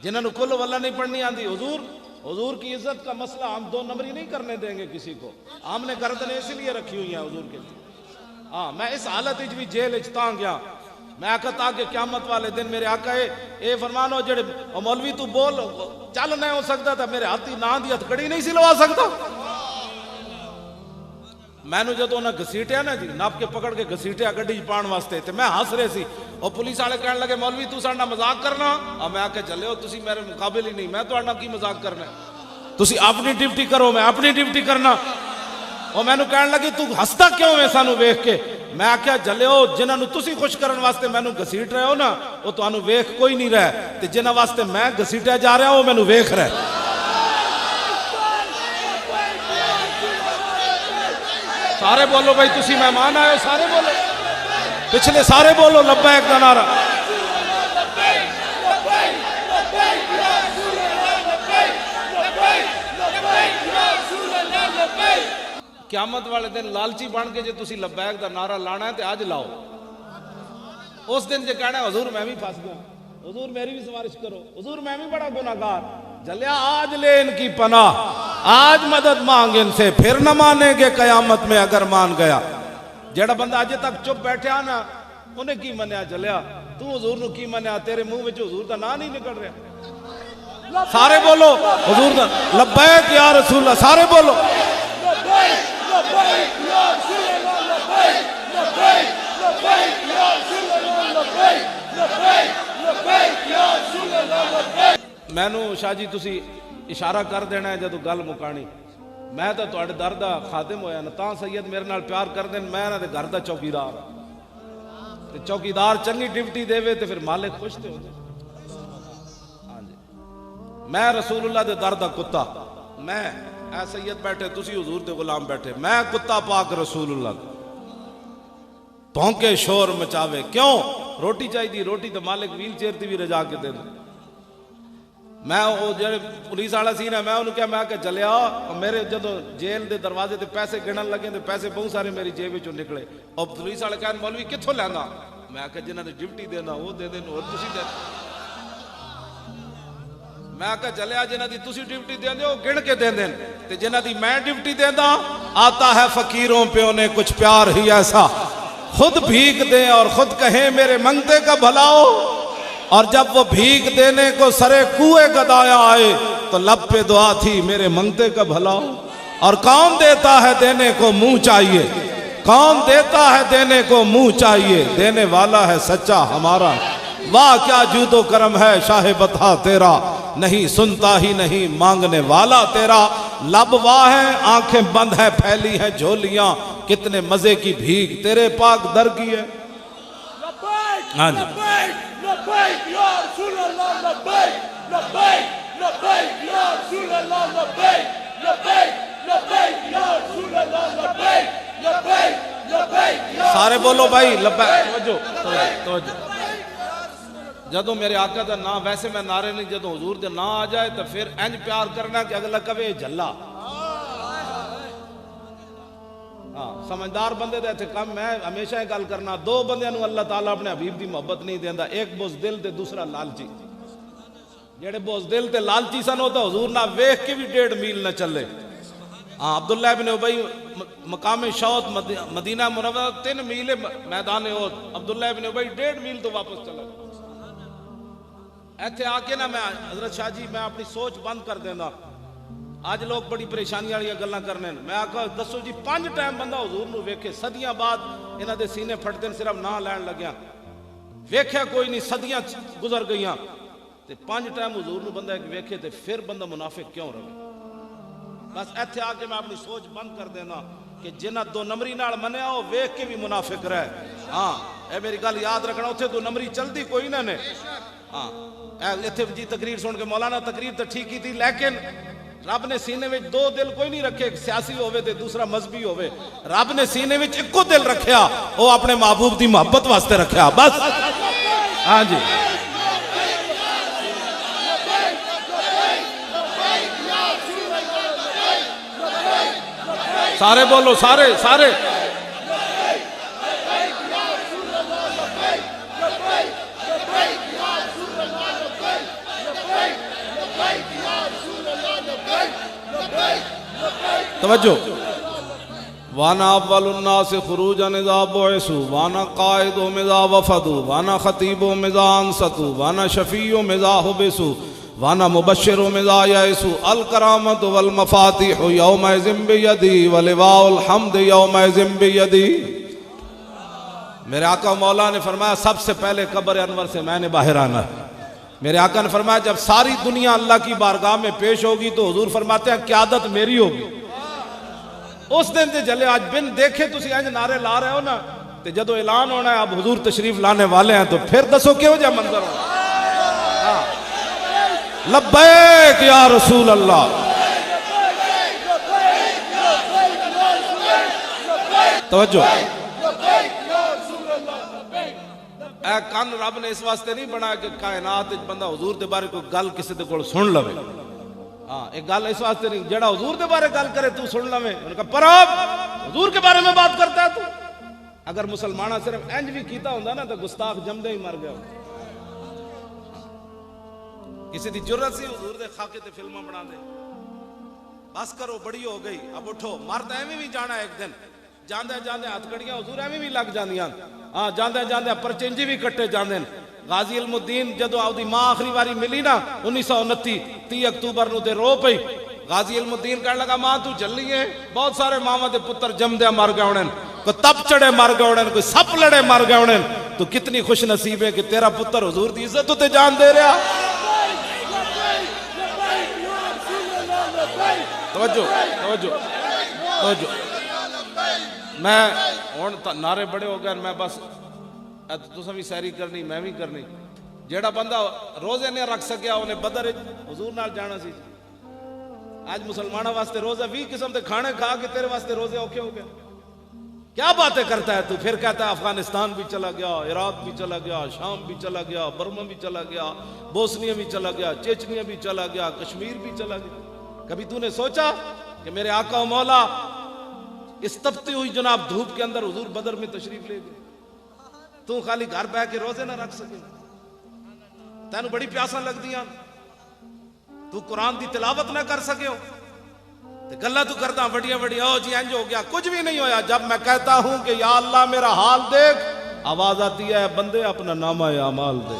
جنہوں نے کل واللہ نہیں پڑھنی آتی، حضور کی عزت کا مسئلہ ہم 2 نمبری نہیں کرنے دیں گے کسی کو. ہم نے گردنیں اس لیے رکھی ہوئی ہیں حضور کے لیے. ہاں میں اس حالت بھی جیل اچتا گیا. میں آقا تاکہ قیامت والے دن میرے آقا اے فرمانو جڑے مولوی تو بول چل نہیں ہو سکتا تھا، میرے ہاتھی نہ دی ہتھکڑی نہیں سی لوا سکتا. میں نے جدو انہیں گھسیٹیا نا جی، نپ کے پکڑ کے گھسیٹیا گڈی پان واسطے تے میں ہس رہے سی. اور پولیس والے کہنے لگے مولوی تو ساڈا مذاق کرنا. اور میں آکے چلے ہو تسی میرے مقابل ہی نہیں، میں تہاڈا کی مذاق کرنا ہے، تسی اپنی ڈیوٹی کرو میں اپنی ڈیوٹی کرنا. اور میں نے کہنے لگی تو ہستا کیوں ہے سانو ویکھ کے؟ میں آکھیا جلے ہو جنہاں نو تسی خوش کرن واسطے میں نو گھسیٹ رہے ہو نا، وہ تانوں ویکھ کوئی نہیں رہے، تے جنہاں واسطے میں گھسیٹیا جا رہا ہوں میں نو ویکھ رہے. سارے بولو بھائی تسی مہمان آئے ہو، سارے بولو، پچھلے سارے بولو لبیک دا نعرہ. قیامت والے دن لالچی بن کے جے تسی لبیک دا نعرہ لانا ہے تے آج لاؤ. اس دن جے کہنا ہے حضور میں بھی پھنس گیا، حضور میری بھی سفارش کرو، حضور میں بھی بڑا گناہگار، جلیا آج لے ان کی پناہ، آج مدد مانگ ان سے، پھر نہ مانیں گے قیامت میں اگر مان گیا. جیڑا بندہ آج تک چپ بیٹھے آنا انہیں کی منیا جلیا، تو حضور نو کی منیا، تیرے منہ وچ حضور دا نام نہیں نکل رہا. سارے بولو حضور دا لبیک یا رسول اللہ، سارے بولو. میں نو شاہ جی تسی اشارہ کر دینا ہے جدو گل مکانی. میں تو تواڈے در دا خادم ہویا نا، تاں سید میرے نال پیار کر دین، میں نہ دے گھر دا چوکیدار. تے چوکیدار چنگی ڈیوٹی دے وے تے پھر مالک خوش تے ہو جائے. ہاں جی میں رسول اللہ دے در دا کتا، میں اے سید بیٹھے تسی حضور دے غلام بیٹھے، میں کتا پاک رسول اللہ بھونکے شور مچاوے. کیوں؟ روٹی چاہی دی، روٹی تو مالک ویل چیئر تی بھی رجا کے دے دے. میں وہ جڑے پولیس والا سی نا، میں انہوں کیا میں کہ چلے آ، میرے جدو جیل دے دروازے تے پیسے گنن لگے تے پیسے بہت سارے میری جیب وچوں نکلے. اور پولیس والے کہن مولوی کتھوں لینا؟ میں کہ جنہاں نے ڈیوٹی دینا وہ دے دین اور تسی دے. میں کہ چلے آ جنہاں دی تسی ڈیوٹی دین دیو گن کے دے دین، تے جنہاں دی میں ڈیوٹی دیندا آتا ہے فقیروں پہ انہیں کچھ پیار ہی ایسا، خود بھیک دیں اور خود کہیں میرے منگتے کا بھلاؤ. اور جب وہ بھیک دینے کو سرے کوئے گدایا آئے تو لب پہ دعا تھی میرے منگتے کا بھلاؤ. اور کون دیتا ہے دینے کو منہ چاہیے، کون دیتا ہے دینے کو منہ چاہیے، دینے والا ہے سچا ہمارا. واہ کیا جود و کرم ہے شاہ بتا تیرا، نہیں سنتا ہی نہیں مانگنے والا تیرا. لب واہ ہے آنکھیں بند ہے پھیلی ہیں جھولیاں، کتنے مزے کی بھیک تیرے پاک در کی ہے. ہاں جی لبیک یا رسول اللہ، لبیک لبیک لبیک یا رسول اللہ، لبیک لبیک لبیک یا رسول اللہ، لبیک لبیک لبیک. سارے بولو بھائی لبیک. توجہ جدو میرے آقا دا نام، ویسے میں نعرے نہیں، جدو حضور دے نام آ جائے تو پھر انج پیار کرنا کہ اگلا کہے جھلا. ہاں سمجھدار بندے دے تھے کم. میں ہمیشہ گل کرنا، 2 بندیاں نو اللہ تعالیٰ اپنے حبیب دی محبت نہیں دیندا، ایک بزدل تے دوسرا لالچی. جڑے بزدل تے لالچی سن وہ تو حضور نہ ویکھ کے بھی 1.5 میل نہ چلے. ہاں عبداللہ ابن ابی مقام شوت مدینہ منورہ 3 میل میدان احد، عبداللہ ابن ابی 1.5 میل تو واپس چلا. ایتھے آ کے نا میں حضرت شاہ جی میں اپنی سوچ بند کر دینا. آج لوگ بڑی پریشانی والی گلاں کرنے، میں آکھا دسو جی 5 ٹائم بندہ حضور نو ویکھے، صدیاں بعد انہاں دے سینے پھٹدے صرف نہ لین لگیا، ویکھیا کوئی نہیں، صدیاں گزر گئیاں تے 5 ٹائم حضور نو بندہ ایک ویکھے تے پھر بندہ منافق کیوں رہے؟ بس ایتھے آ کے میں اپنی سوچ بند کر دینا کہ جنہ 2 نمبری نال منیا وہ ویکھ کے بھی منافق رہے. ہاں اے میری گل یاد رکھنا، اتھے 2 نمبری چلدی کوئی نہ نے. ہاں ایتھے جی تقریر سن کے مولانا تقریر تو ٹھیک ہی تھی، لیکن رب نے سینے وچ 2 دل کوئی نہیں رکھے، ایک سیاسی ہوئے تے دوسرا مذہبی ہوئے. رب نے سینے وچ ایک دل رکھیا، وہ اپنے محبوب دی محبت واسطے رکھیا بس. ہاں جی سارے بولو، سارے سارے. توجہ. وانا اول الناس خروجا اذا بعثوا وانا قائدهم اذا وفدوا وانا خطيبهم اذا انصتوا وانا شفيعهم اذا حبسوا وانا مبشرهم اذا يئسوا الكرامة والمفاتيح يومئذ بيدي ولواء الحمد يومئذ بيدي. میرے آقا مولا نے فرمایا سب سے پہلے قبر انور سے میں نے باہر آنا ہے. میرے آقا نے فرمایا جب ساری دنیا اللہ کی بارگاہ میں پیش ہوگی تو حضور فرماتے ہیں قیادت میری ہوگی. اس دن تے جلے آج بن دیکھے تسی انج نعرے لا رہے ہو نا تے جدو اعلان ہونا ہے اب حضور تشریف لانے والے ہیں تو پھر دسو کیوں جا منظر ہونا. لبیک یا رسول اللہ. توجہ. اے کان رب نے اس واسطے نہیں بنایا کہ کائنات بندہ حضور دے بارے کوئی گل کسی دے کول سن لوے. ہاں ایک گل اس واسطے نہیں جڑا حضور دے بارے گل کرے تو سن لوے. انہوں نے کہا پر اب حضور کے بارے میں بات کرتا ہے تو. اگر مسلمانہ صرف انج بھی کیتا ہوندا نا تو گستاخ جمدے ہی مر گیا. کسی دی جرت سی حضور دے خاکے تے فلماں بنا دے. بس کرو بڑی ہو گئی اب اٹھو. مرد ایویں بھی جانا ایک دن جاندے جاندے ہتھ کڑیاں حضور ایویں بھی لگ جاندیاں. ہاں جاندے جاندے پرچنجی بھی کٹے جاندے. غازی علم الدین جدو آؤ دی ماں آخری باری ملی نا 1929 30 اکتوبر نو تے رو پئی. غازی علم الدین کہنے لگا ماں تو جلی ہے بہت سارے ماما دے پتر جمدے مر گئے ہونے کوئی تپ چڑے مر گئے ہونے کوئی سپ لڑے مر گئے ہونے تو کتنی خوش نصیب ہے کہ تیرا پتر حضور دی عزت تے جان دے رہا. توجہ توجہ توجہ. میں ہن نعرے بڑے ہو گئے میں بس تساں بھی سیری کرنی میں بھی کرنی. جیڑا بندہ روزے نہیں رکھ سکیا انہیں بدر حضور نال جانا سی. آج مسلمانوں واسطے روزہ 20 قسم دے کھانے کھا کے تیرے واسطے روزے اوکھے ہو گئے. کیا باتیں کرتا ہے تو. پھر کہتا ہے افغانستان بھی چلا گیا عراق بھی چلا گیا شام بھی چلا گیا برما بھی چلا گیا بوسنیا بھی چلا گیا چیچنیا بھی چلا گیا کشمیر بھی چلا گیا. کبھی تو نے سوچا کہ میرے آقا و مولا اس تپتی ہوئی جناب دھوپ کے اندر حضور بدر میں تشریف لے گئے تو خالی گھر بیٹھ کے روزے نہ رکھ سکے. تینوں بڑی پیاساں لگ دیاں تو قرآن دی تلاوت نہ کر سکے ہو تے گلاں تو کردا بڑیاں بڑیاں او جی انج ہو گیا. کچھ بھی نہیں ہویا. جب میں کہتا ہوں کہ یا اللہ میرا حال دیکھ آواز آتی ہے بندے اپنا نامہ اعمال دے.